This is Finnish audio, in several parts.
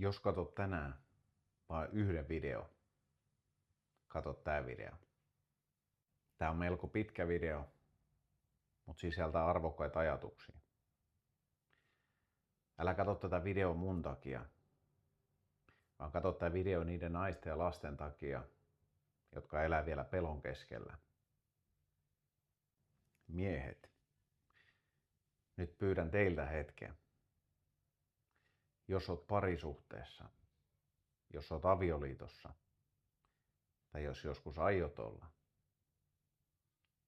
Jos katot tänään vain yhden video, katot tää video. Tää on melko pitkä video, mutta sisältää arvokkaita ajatuksia. Älä katso tätä videoa mun takia, vaan katso tää video niiden naisten ja lasten takia, jotka elää vielä pelon keskellä. Miehet, nyt pyydän teiltä hetken. Jos oot parisuhteessa, jos oot avioliitossa, tai jos joskus aiot olla,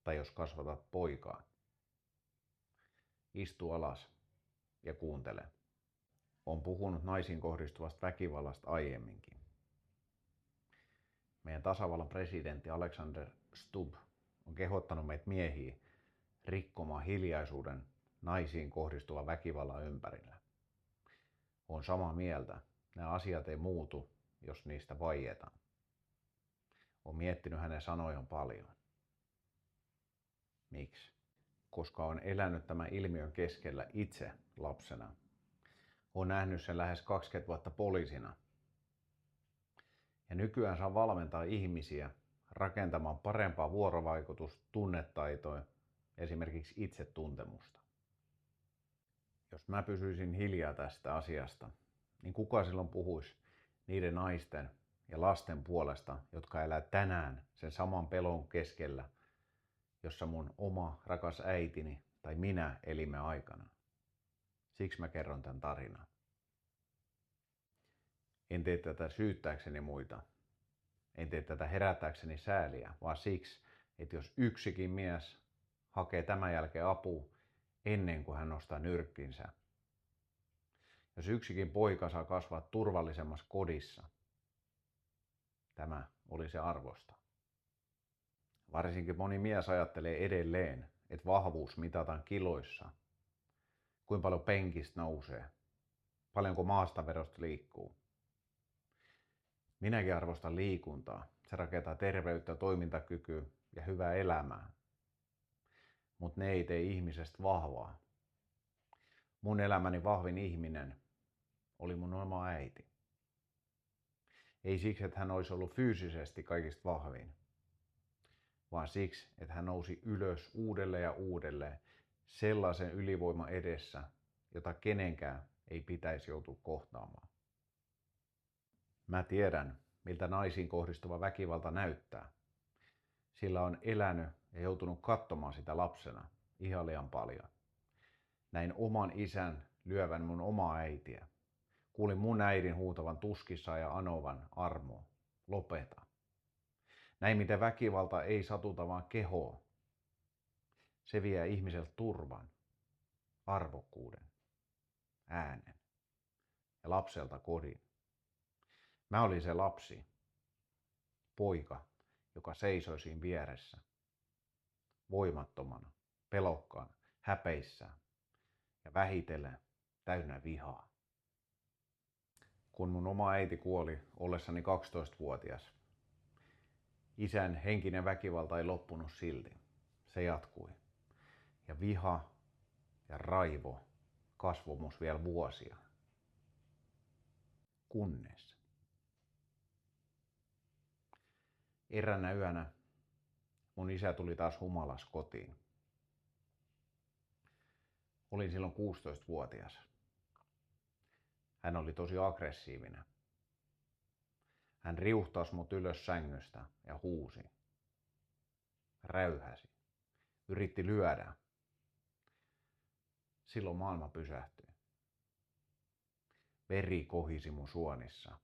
tai jos kasvatat poikaa, istu alas ja kuuntele. Olen puhunut naisiin kohdistuvasta väkivallasta aiemminkin. Meidän tasavallan presidentti Alexander Stubb on kehottanut meitä miehiä rikkomaan hiljaisuuden naisiin kohdistuvan väkivallan ympärillä. Olen samaa mieltä. Nämä asiat ei muutu, jos niistä vaietaan. Olen miettinyt hänen sanojaan paljon. Miksi? Koska olen elänyt tämän ilmiön keskellä itse lapsena. Olen nähnyt sen lähes 20 vuotta poliisina. Ja nykyään saan valmentaa ihmisiä rakentamaan parempaa vuorovaikutusta, tunnetaitoja, esimerkiksi itsetuntemusta. Jos mä pysyisin hiljaa tästä asiasta, niin kuka silloin puhuisi niiden naisten ja lasten puolesta, jotka elää tänään sen saman pelon keskellä, jossa mun oma rakas äitini tai minä elimme aikana. Siksi mä kerron tämän tarinan. En tee tätä syyttääkseni muita. En tee tätä herättääkseni sääliä, vaan siksi, että jos yksikin mies hakee tämän jälkeen apua ennen kuin hän nostaa nyrkkinsä, jos yksikin poika saa kasvaa turvallisemmassa kodissa, tämä oli se arvosta. Varsinkin moni mies ajattelee edelleen, että vahvuus mitataan kiloissa. Kuinka paljon penkistä nousee, paljonko maastaverosta liikkuu. Minäkin arvostan liikuntaa. Se rakentaa terveyttä, toimintakykyä ja hyvää elämää. Mutta ne ei tee ihmisestä vahvaa. Mun elämäni vahvin ihminen oli mun oma äiti. Ei siksi, että hän olisi ollut fyysisesti kaikista vahvin, vaan siksi, että hän nousi ylös uudelleen ja uudelleen sellaisen ylivoiman edessä, jota kenenkään ei pitäisi joutua kohtaamaan. Mä tiedän, miltä naisiin kohdistuva väkivalta näyttää. Sillä on elänyt ja joutunut katsomaan sitä lapsena ihan liian paljon. Näin oman isän lyövän mun omaa äitiä. Kuulin mun äidin huutavan tuskissaan ja anovan armoa. Lopeta. Näin miten väkivalta ei satuta vaan kehoa. Se vie ihmiseltä turvan, arvokkuuden, äänen ja lapselta kodin. Mä olin se lapsi, poika, joka seisoi siinä vieressä, voimattomana, pelokkaana, häpeissään ja vähitellen täynnä vihaa. Kun mun oma äiti kuoli ollessani 12-vuotias, isän henkinen väkivalta ei loppunut silti. Se jatkui. Ja viha ja raivo kasvoi mus vielä vuosia. Kunnes eräänä yönä mun isä tuli taas humalas kotiin. Olin silloin 16-vuotias. Hän oli tosi aggressiivinen. Hän riuhtasi mut ylös sängystä ja huusi. Räyhäsi. Yritti lyödä. Silloin maailma pysähtyi. Veri kohisi mun suonissa.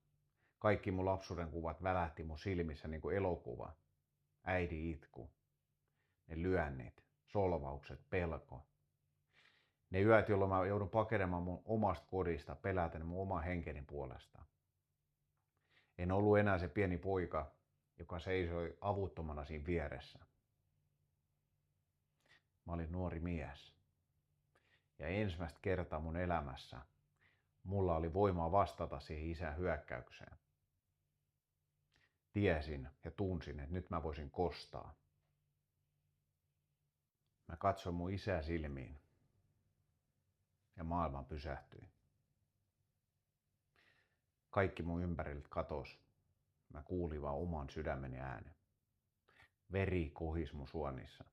Kaikki mun lapsuuden kuvat välähti mun silmissä niin kuin elokuva. Äidin itku. Ne lyönnit, solvaukset, pelko. Ne yöt, jolloin mä joudun pakenemaan mun omasta kodista peläten mun oman henkeni puolesta. En ollut enää se pieni poika, joka seisoi avuttomana siinä vieressä. Mä olin nuori mies. Ja ensimmäistä kertaa mun elämässä mulla oli voimaa vastata siihen isän hyökkäykseen. Tiesin ja tunsin, että nyt mä voisin kostaa. Mä katsoin mun isää silmiin ja maailma pysähtyi. Kaikki mun ympäriltä katosi. Mä kuulin vaan oman sydämeni äänen. Veri kohisi mun suonissa.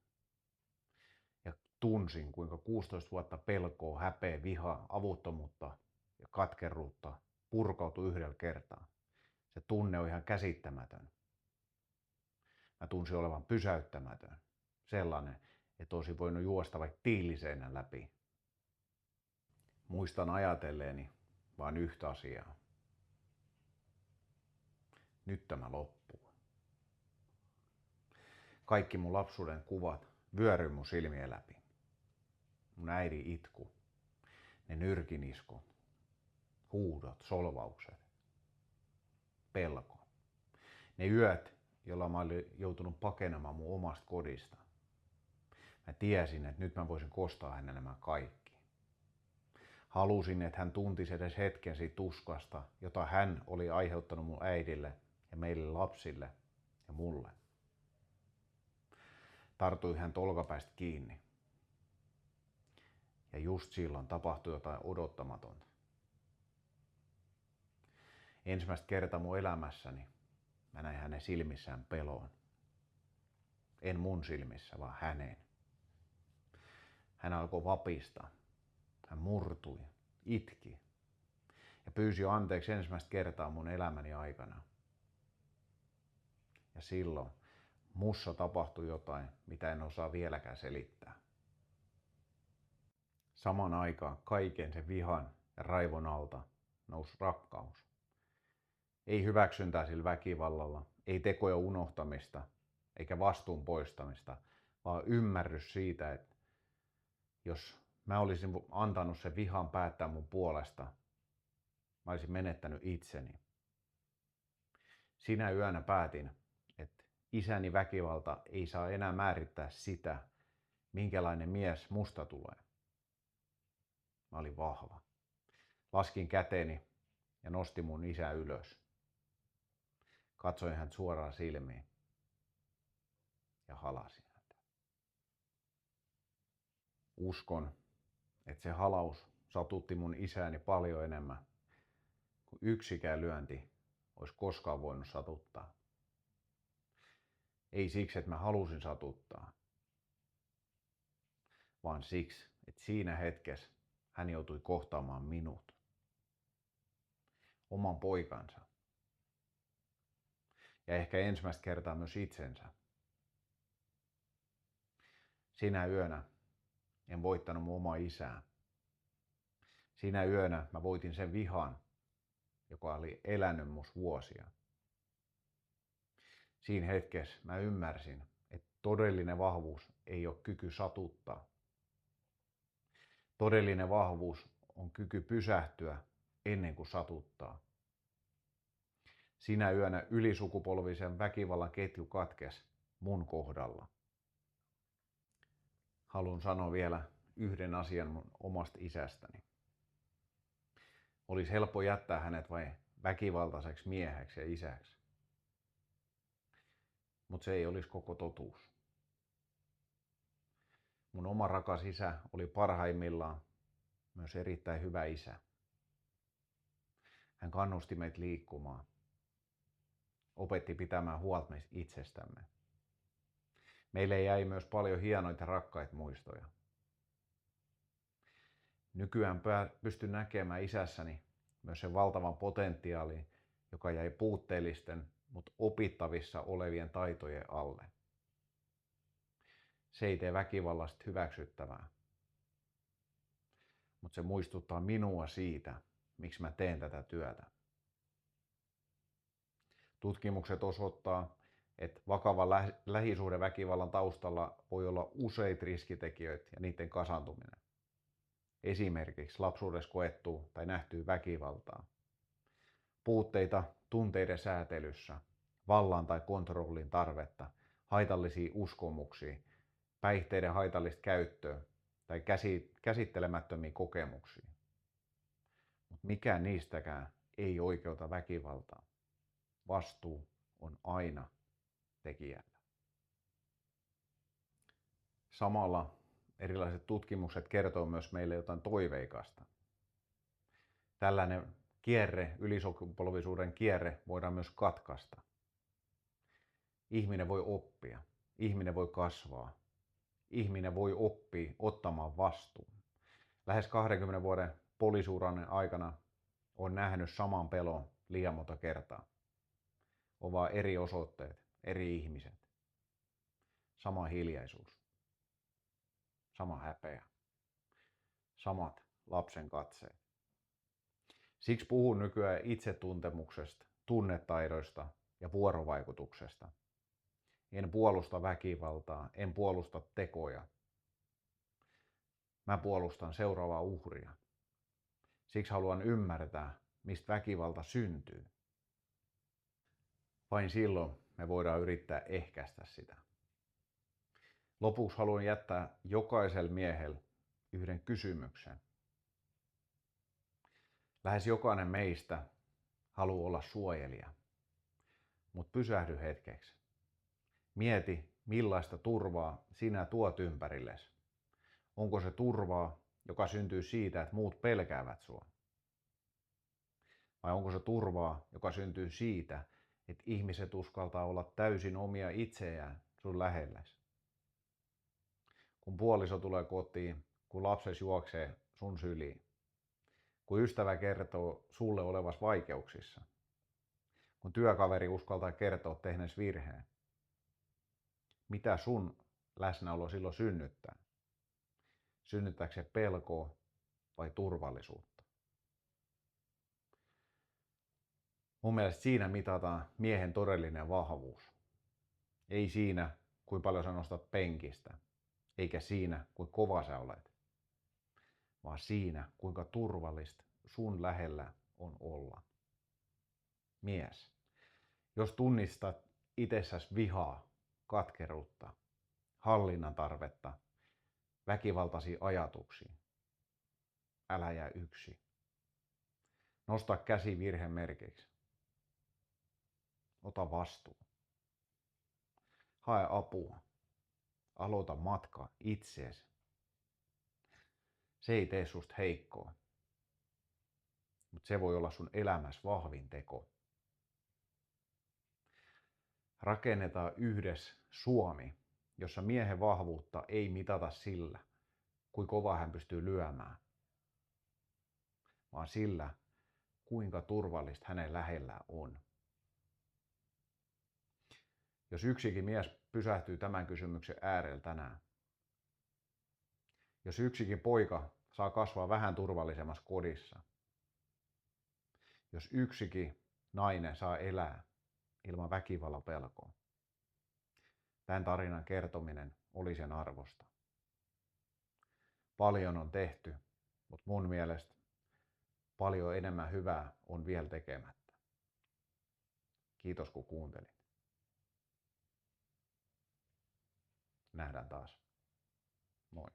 Ja tunsin, kuinka 16 vuotta pelkoa, häpeä, vihaa, avuttomuutta ja katkeruutta purkautui yhdellä kertaa. Se tunne on ihan käsittämätön. Mä tunsin olevan pysäyttämätön. Sellainen, että olisin voinut juosta vaikka tiiliseinän läpi. Muistan ajatelleeni vain yhtä asiaa. Nyt tämä loppuu. Kaikki mun lapsuuden kuvat vyöryi mun silmien läpi. Mun äidin itku, ne nyrkiniskut, huudot, solvaukset, pelko. Ne yöt, joilla mä olin joutunut pakenemaan mun omasta kodista. Mä tiesin, että nyt mä voisin kostaa hänelle nämä kaikki. Halusin, että hän tuntisi edes hetken siitä tuskasta, jota hän oli aiheuttanut mun äidille ja meille lapsille ja mulle. Tartui hän olkapäistä kiinni. Ja just silloin tapahtui jotain odottamatonta. Ensimmäistä kertaa mun elämässäni mä näin hänen silmissään peloon. En mun silmissä, vaan hänen. Hän alkoi vapista. Hän murtui, itki ja pyysi anteeksi ensimmäistä kertaa mun elämäni aikana. Ja silloin mussa tapahtui jotain, mitä en osaa vieläkään selittää. Saman aikaan kaiken sen vihan ja raivon alta nousi rakkaus. Ei hyväksyntää sillä väkivallalla, ei tekoja unohtamista eikä vastuun poistamista, vaan ymmärrys siitä, että jos mä olisin antanut sen vihan päättää mun puolesta, mä olisin menettänyt itseni. Sinä yönä päätin, että isäni väkivalta ei saa enää määrittää sitä, minkälainen mies musta tulee. Mä olin vahva. Laskin käteni ja nostin mun isää ylös. Katsoin häntä suoraan silmiin ja halasin häntä. Uskon, että se halaus satutti mun isääni paljon enemmän kuin yksikään lyönti olisi koskaan voinut satuttaa. Ei siksi, että mä halusin satuttaa, vaan siksi, että siinä hetkessä hän joutui kohtaamaan minut, oman poikansa ja ehkä ensimmäistä kertaa myös itsensä. Sinä yönä en voittanut mun omaa isää. Sinä yönä mä voitin sen vihan, joka oli elänyt mus vuosia. Siinä hetkessä mä ymmärsin, että todellinen vahvuus ei ole kyky satuttaa. Todellinen vahvuus on kyky pysähtyä ennen kuin satuttaa. Sinä yönä ylisukupolvisen väkivallan ketju katkesi mun kohdalla. Haluan sanoa vielä yhden asian mun omasta isästäni. Olisi helppo jättää hänet vain väkivaltaiseksi mieheksi ja isäksi. Mutta se ei olisi koko totuus. Mun oma rakas isä oli parhaimmillaan myös erittäin hyvä isä. Hän kannusti meitä liikkumaan. Opetti pitämään huolta meistä itsestämme. Meille jäi myös paljon hienoita ja rakkaita muistoja. Nykyään pystyn näkemään isässäni myös sen valtavan potentiaalin, joka jäi puutteellisten, mutta opittavissa olevien taitojen alle. Se ei tee väkivallasta hyväksyttävää, mutta se muistuttaa minua siitä, miksi mä teen tätä työtä. Tutkimukset osoittaa, että vakavan lähisuhdeväkivallan taustalla voi olla useita riskitekijöitä ja niiden kasaantuminen. Esimerkiksi lapsuudessa koettua tai nähtyä väkivaltaa, puutteita tunteiden säätelyssä, vallan tai kontrollin tarvetta, haitallisia uskomuksia, päihteiden haitallista käyttöä tai käsittelemättömiä kokemuksia. Mutta mikään niistäkään ei oikeuta väkivaltaa. Vastuu on aina tekijällä. Samalla erilaiset tutkimukset kertoo myös meille jotain toiveikasta. Tällainen ylisukupolvisuuden kierre voidaan myös katkaista. Ihminen voi oppia, ihminen voi kasvaa, ihminen voi oppia ottamaan vastuun. Lähes 20 vuoden poliisuran aikana on nähnyt saman pelon liian monta kertaa. On vaan eri osoitteet, eri ihmiset. Sama hiljaisuus, sama häpeä, samat lapsen katseet. Siksi puhun nykyään itsetuntemuksesta, tunnetaidoista ja vuorovaikutuksesta. En puolusta väkivaltaa, en puolusta tekoja. Mä puolustan seuraavaa uhria. Siksi haluan ymmärtää, mistä väkivalta syntyy. Vain silloin me voidaan yrittää ehkäistä sitä. Lopuksi haluan jättää jokaiselle miehelle yhden kysymyksen. Lähes jokainen meistä haluaa olla suojelija, mutta pysähdy hetkeksi. Mieti, millaista turvaa sinä tuot ympärillesi. Onko se turvaa, joka syntyy siitä, että muut pelkäävät sua? Vai onko se turvaa, joka syntyy siitä, että ihmiset uskaltaa olla täysin omia itseään sun lähelläsi? Kun puoliso tulee kotiin, kun lapses juoksee sun syliin, kun ystävä kertoo sulle olevas vaikeuksissa, kun työkaveri uskaltaa kertoa tehnees virheen, mitä sun läsnäolo silloin synnyttää? Synnyttääkö se pelkoa vai turvallisuutta? Mun mielestä siinä mitataan miehen todellinen vahvuus. Ei siinä, kuinka paljon sä nostat penkistä, eikä siinä, kuinka kova sä olet, vaan siinä, kuinka turvallista sun lähellä on olla. Mies, jos tunnistat itsessäsi vihaa, katkeruutta, hallinnan tarvetta, väkivaltaisia ajatuksia, älä jää yksin. Nosta käsi virhemerkiksi. Ota vastuu. Hae apua. Aloita matka itseesi. Se ei tee susta heikkoa, mutta se voi olla sun elämässä vahvin teko. Rakennetaan yhdessä Suomi, jossa miehen vahvuutta ei mitata sillä, kuinka kova hän pystyy lyömään, vaan sillä, kuinka turvallista hänen lähellään on. Jos yksikin mies pysähtyy tämän kysymyksen äärellä tänään, jos yksikin poika saa kasvaa vähän turvallisemmassa kodissa, jos yksikin nainen saa elää ilman väkivallan pelkoa, tämän tarinan kertominen oli sen arvosta. Paljon on tehty, mutta mun mielestä paljon enemmän hyvää on vielä tekemättä. Kiitos kun kuuntelit. Nähdään taas. Moi.